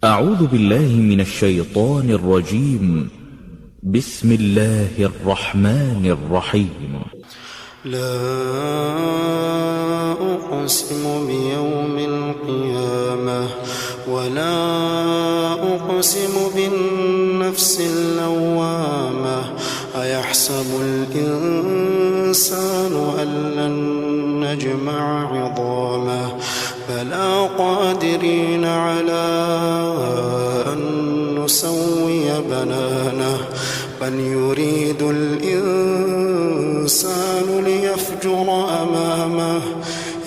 أعوذ بالله من الشيطان الرجيم. بسم الله الرحمن الرحيم. لا أقسم بيوم القيامة ولا أقسم بالنفس اللوامة أيحسب الإنسان أن لن نجمع عظامه بلى قادرين على أن نسوي بنانه بل يريد الإنسان ليفجر أمامه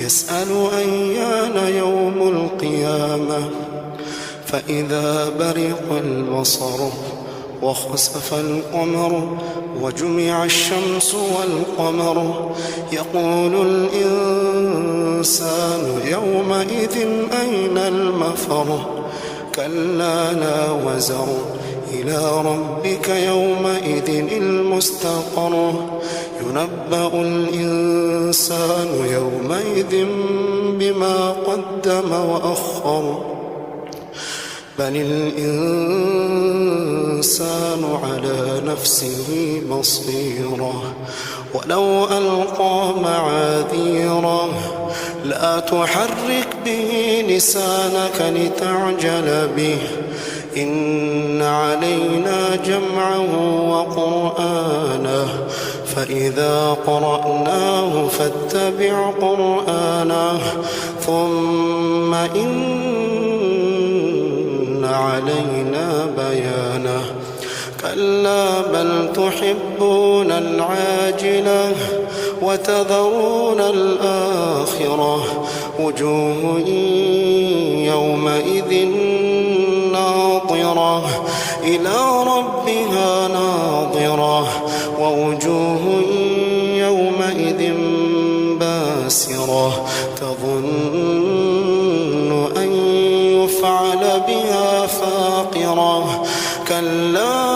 يسأل أيان يوم القيامة فإذا برق البصر وخسف القمر وجمع الشمس والقمر يقول الإنسان يومئذ أين المفر كلا لا وزر إلى ربك يومئذ المستقر ينبأ الإنسان يومئذ بما قدم وأخر بل الإنسان على نفسه بصيرة ولو ألقى معاذيره لا تحرك به لسانك لتعجل به إن علينا جمعه وقرآنه فإذا قرأناه فاتبع قرآنه ثم إن علينا بيانه كلا بل تحبون العاجلة وتذرون الآخرة وجوه يومئذ ناظرة إلى ربها ناظرة ووجوه يومئذ باسرة تظن أن يفعل بها فاقرة كلا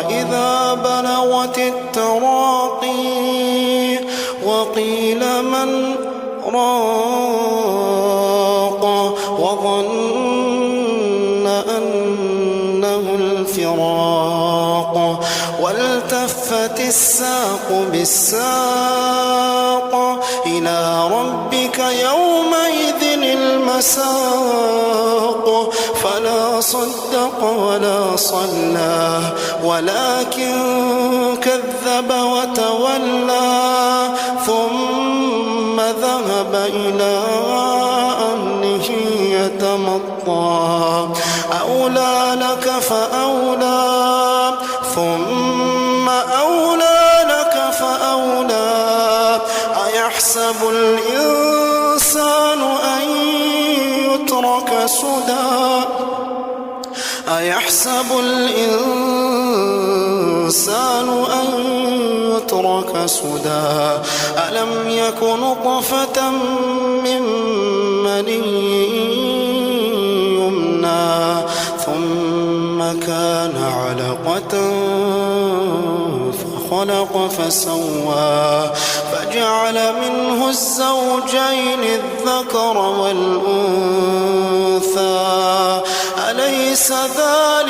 إذا بلغت التراقي وقيل من راق وظن أنه الفراق والتفت الساق بالساق إلى ربك يومئذ المساق فلا صدق ولا صلى ولكن كذب وتولى ثم ذهب إلى أهله يتمطى أولى لك فأولى ثم أولى لك فأولى أيحسب الإنسان أن يترك سدى أيحسب الإنسان أن يترك سدى ألم يك نطفة من مني يمنى ثم كان علقة فخلق فسوى فجعل منه الزوجين الذكر والأنثى أليس ذلك